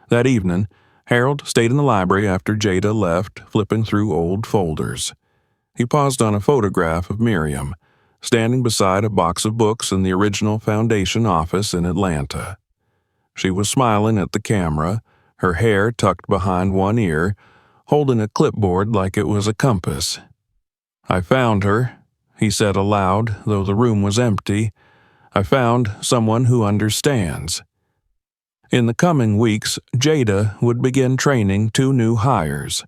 That evening, Harold stayed in the library after Jada left, flipping through old folders. He paused on a photograph of Miriam, standing beside a box of books in the original Foundation office in Atlanta. She was smiling at the camera, her hair tucked behind one ear, holding a clipboard like it was a compass. I found her, he said aloud, though the room was empty. I found someone who understands. In the coming weeks, Jada would begin training 2 new hires.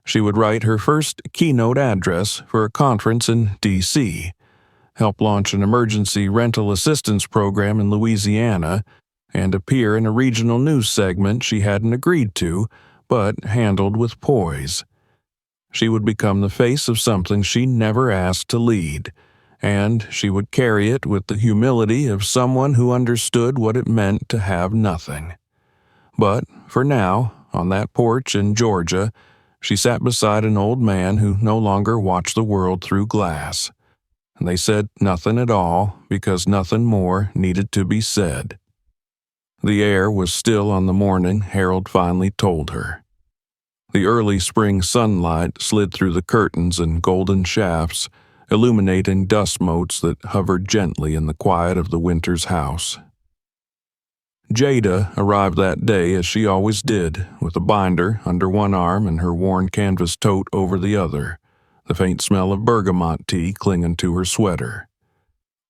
She would write her first keynote address for a conference in D.C., help launch an emergency rental assistance program in Louisiana, and appear in a regional news segment she hadn't agreed to, but handled with poise. She would become the face of something she never asked to lead, and she would carry it with the humility of someone who understood what it meant to have nothing. But for now, on that porch in Georgia, she sat beside an old man who no longer watched the world through glass. And they said nothing at all because nothing more needed to be said. The air was still on the morning Harold finally told her. The early spring sunlight slid through the curtains in golden shafts, illuminating dust motes that hovered gently in the quiet of the winter's house. Jada arrived that day as she always did, with a binder under one arm and her worn canvas tote over the other, the faint smell of bergamot tea clinging to her sweater.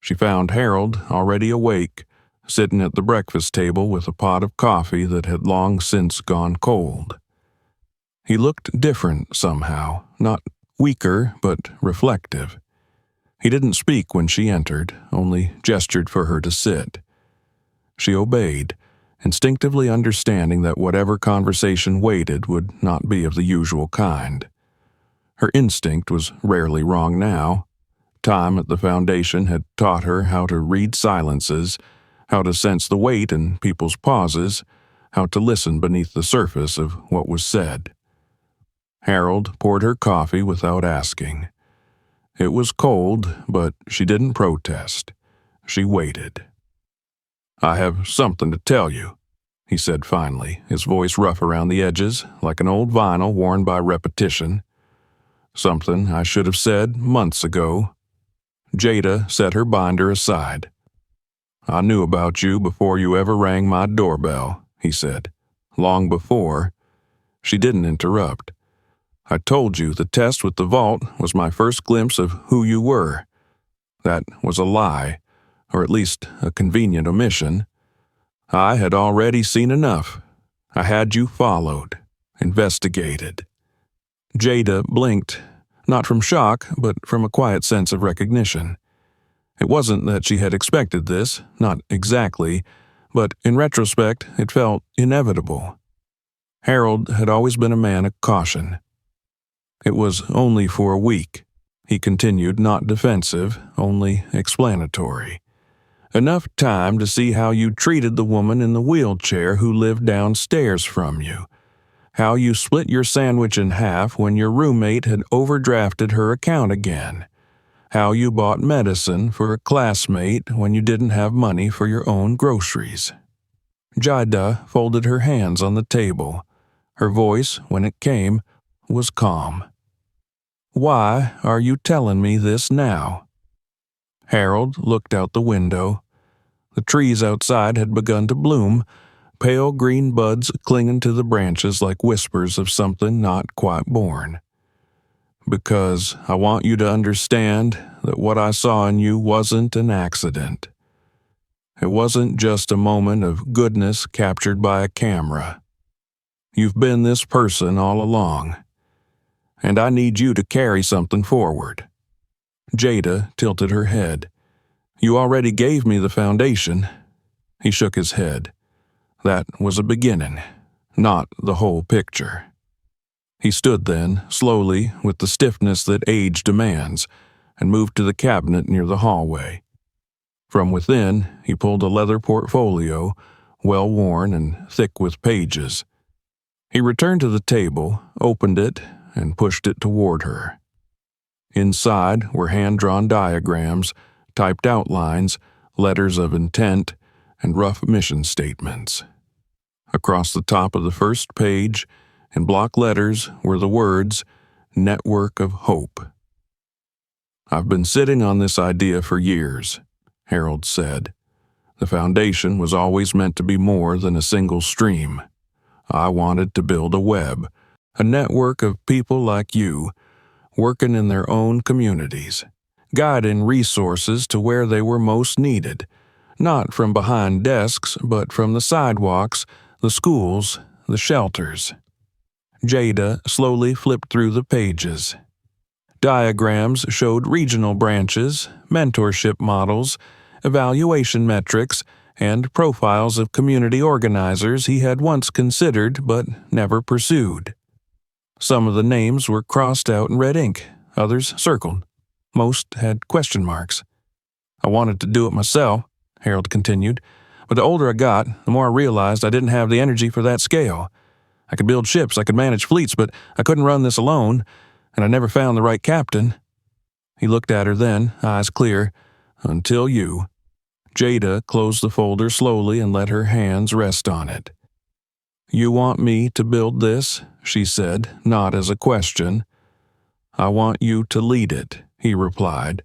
She found Harold already awake, sitting at the breakfast table with a pot of coffee that had long since gone cold. He looked different somehow, not weaker, but reflective. He didn't speak when she entered, only gestured for her to sit. She obeyed, instinctively understanding that whatever conversation waited would not be of the usual kind. Her instinct was rarely wrong now. Time at the Foundation had taught her how to read silences, how to sense the weight in people's pauses, how to listen beneath the surface of what was said. Harold poured her coffee without asking. It was cold, but she didn't protest. She waited. I have something to tell you, he said finally, his voice rough around the edges, like an old vinyl worn by repetition. Something I should have said months ago. Jada set her binder aside. I knew about you before you ever rang my doorbell, he said. Long before. She didn't interrupt. I told you the test with the vault was my first glimpse of who you were. That was a lie, or at least a convenient omission. I had already seen enough. I had you followed, investigated. Jada blinked, not from shock, but from a quiet sense of recognition. It wasn't that she had expected this, not exactly, but in retrospect it felt inevitable. Harold had always been a man of caution. It was only for a week, he continued, not defensive, only explanatory. Enough time to see how you treated the woman in the wheelchair who lived downstairs from you. How you split your sandwich in half when your roommate had overdrafted her account again. How you bought medicine for a classmate when you didn't have money for your own groceries. Jada folded her hands on the table. Her voice, when it came, was calm. Why are you telling me this now? Harold looked out the window. The trees outside had begun to bloom, pale green buds clinging to the branches like whispers of something not quite born. because I want you to understand that what I saw in you wasn't an accident. It wasn't just a moment of goodness captured by a camera. You've been this person all along, and I need you to carry something forward." Jada tilted her head. "You already gave me the foundation." He shook his head. "That was a beginning, not the whole picture." He stood then, slowly, with the stiffness that age demands, and moved to the cabinet near the hallway. From within, he pulled a leather portfolio, well-worn and thick with pages. He returned to the table, opened it, and pushed it toward her. Inside were hand-drawn diagrams, typed outlines, letters of intent, and rough mission statements. Across the top of the first page, in block letters, were the words, "Network of Hope." "I've been sitting on this idea for years," Harold said. "The foundation was always meant to be more than a single stream. I wanted to build a web, a network of people like you, working in their own communities, guiding resources to where they were most needed, not from behind desks, but from the sidewalks, the schools, the shelters." Jada slowly flipped through the pages. Diagrams showed regional branches, mentorship models, evaluation metrics, and profiles of community organizers he had once considered but never pursued. Some of the names were crossed out in red ink, others circled. Most had question marks. "I wanted to do it myself," Harold continued, "but the older I got, the more I realized I didn't have the energy for that scale. I could build ships, I could manage fleets, but I couldn't run this alone, and I never found the right captain." He looked at her then, eyes clear. "Until you." Jada closed the folder slowly and let her hands rest on it. "You want me to build this?" she said, not as a question. "I want you to lead it," he replied.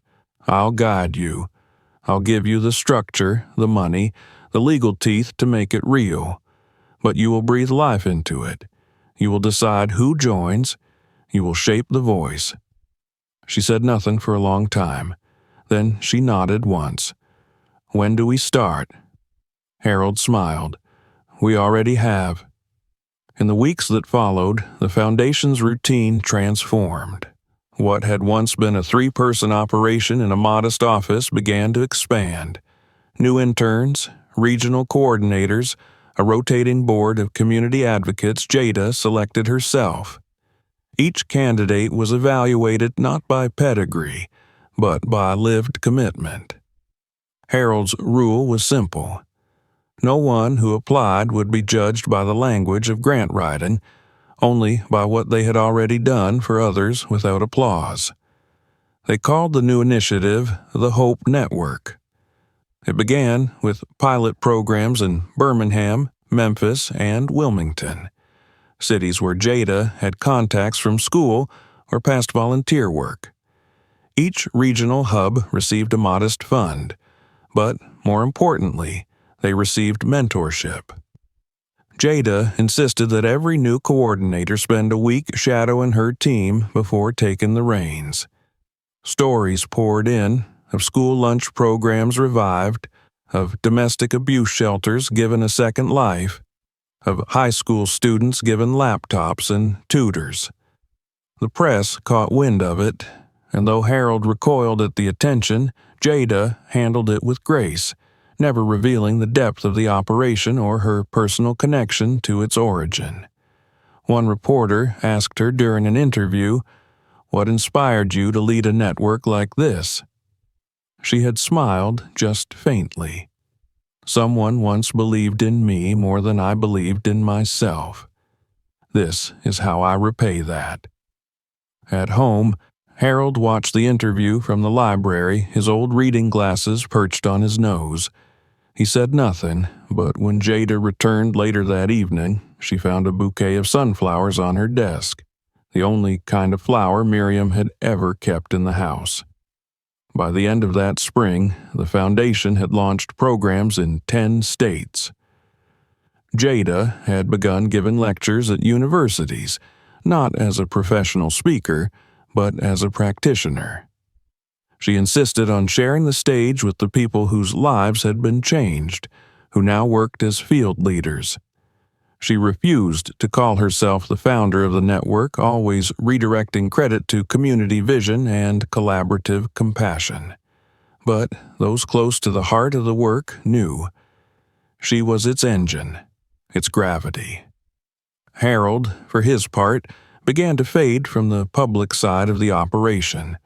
"I'll guide you. I'll give you the structure, the money, the legal teeth to make it real. But you will breathe life into it. You will decide who joins. You will shape the voice." She said nothing for a long time. Then she nodded once. "When do we start?" Harold smiled. "We already have." In the weeks that followed, the Foundation's routine transformed. What had once been a 3-person operation in a modest office began to expand. New interns, regional coordinators, a rotating board of community advocates Jada selected herself. Each candidate was evaluated not by pedigree, but by lived commitment. Harold's rule was simple. No one who applied would be judged by the language of grant writing, only by what they had already done for others without applause. They called the new initiative the Hope Network. It began with pilot programs in Birmingham, Memphis, and Wilmington, cities where Jada had contacts from school or past volunteer work. Each regional hub received a modest fund, but more importantly, they received mentorship. Jada insisted that every new coordinator spend a week shadowing her team before taking the reins. Stories poured in of school lunch programs revived, of domestic abuse shelters given a second life, of high school students given laptops and tutors. The press caught wind of it, and though Harold recoiled at the attention, Jada handled it with grace, never revealing the depth of the operation or her personal connection to its origin. One reporter asked her during an interview, "What inspired you to lead a network like this?" She had smiled just faintly. "Someone once believed in me more than I believed in myself. This is how I repay that." At home, Harold watched the interview from the library, his old reading glasses perched on his nose. He said nothing, but when Jada returned later that evening, she found a bouquet of sunflowers on her desk, the only kind of flower Miriam had ever kept in the house. By the end of that spring, the Foundation had launched programs in 10 states. Jada had begun giving lectures at universities, not as a professional speaker, but as a practitioner. She insisted on sharing the stage with the people whose lives had been changed, who now worked as field leaders. She refused to call herself the founder of the network, always redirecting credit to community vision and collaborative compassion. But those close to the heart of the work knew. She was its engine, its gravity. Harold, for his part, began to fade from the public side of the operation.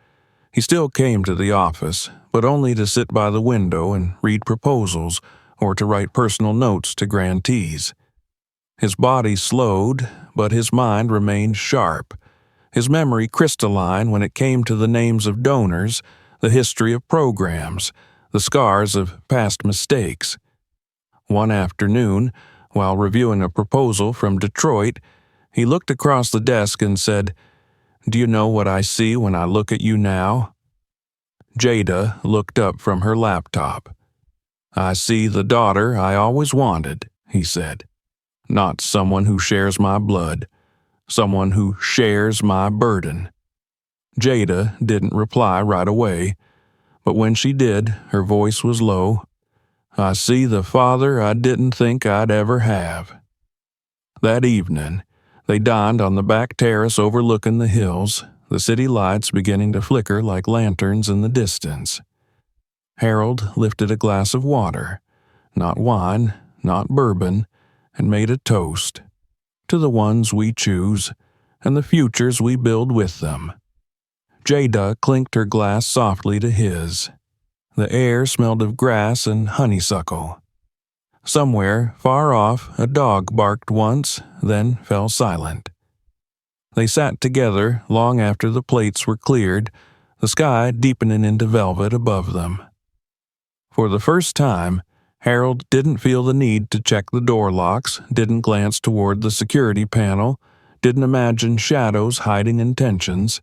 He still came to the office, but only to sit by the window and read proposals or to write personal notes to grantees. His body slowed, but his mind remained sharp, his memory crystalline when it came to the names of donors, the history of programs, the scars of past mistakes. One afternoon, while reviewing a proposal from Detroit, he looked across the desk and said, "Do you know what I see when I look at you now?" Jada looked up from her laptop. "I see the daughter I always wanted," he said. "Not someone who shares my blood, someone who shares my burden." Jada didn't reply right away, but when she did, her voice was low. "I see the father I didn't think I'd ever have." That evening, they dined on the back terrace overlooking the hills, the city lights beginning to flicker like lanterns in the distance. Harold lifted a glass of water, not wine, not bourbon, and made a toast to the ones we choose and the futures we build with them. Jada clinked her glass softly to his. The air smelled of grass and honeysuckle. Somewhere, far off, a dog barked once, then fell silent. They sat together long after the plates were cleared, the sky deepening into velvet above them. For the first time, Harold didn't feel the need to check the door locks, didn't glance toward the security panel, didn't imagine shadows hiding intentions.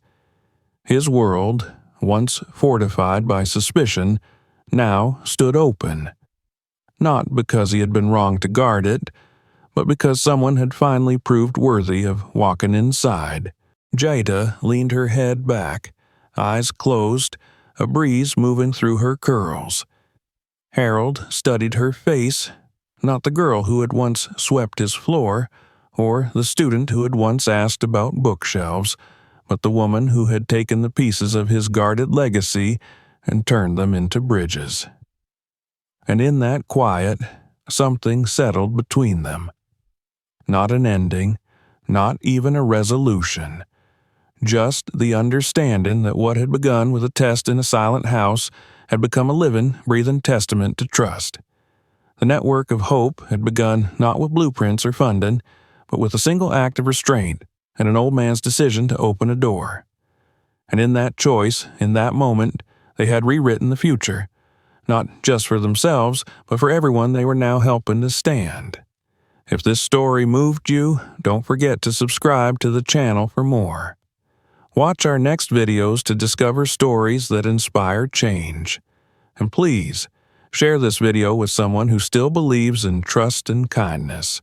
His world, once fortified by suspicion, now stood open. Not because he had been wrong to guard it, but because someone had finally proved worthy of walking inside. Jada leaned her head back, eyes closed, a breeze moving through her curls. Harold studied her face, not the girl who had once swept his floor, or the student who had once asked about bookshelves, but the woman who had taken the pieces of his guarded legacy and turned them into bridges. And in that quiet, something settled between them. Not an ending, not even a resolution. Just the understanding that what had begun with a test in a silent house had become a living, breathing testament to trust. The network of hope had begun not with blueprints or funding, but with a single act of restraint and an old man's decision to open a door. And in that choice, in that moment, they had rewritten the future, not just for themselves, but for everyone they were now helping to stand. If this story moved you, don't forget to subscribe to the channel for more. Watch our next videos to discover stories that inspire change. And please, share this video with someone who still believes in trust and kindness.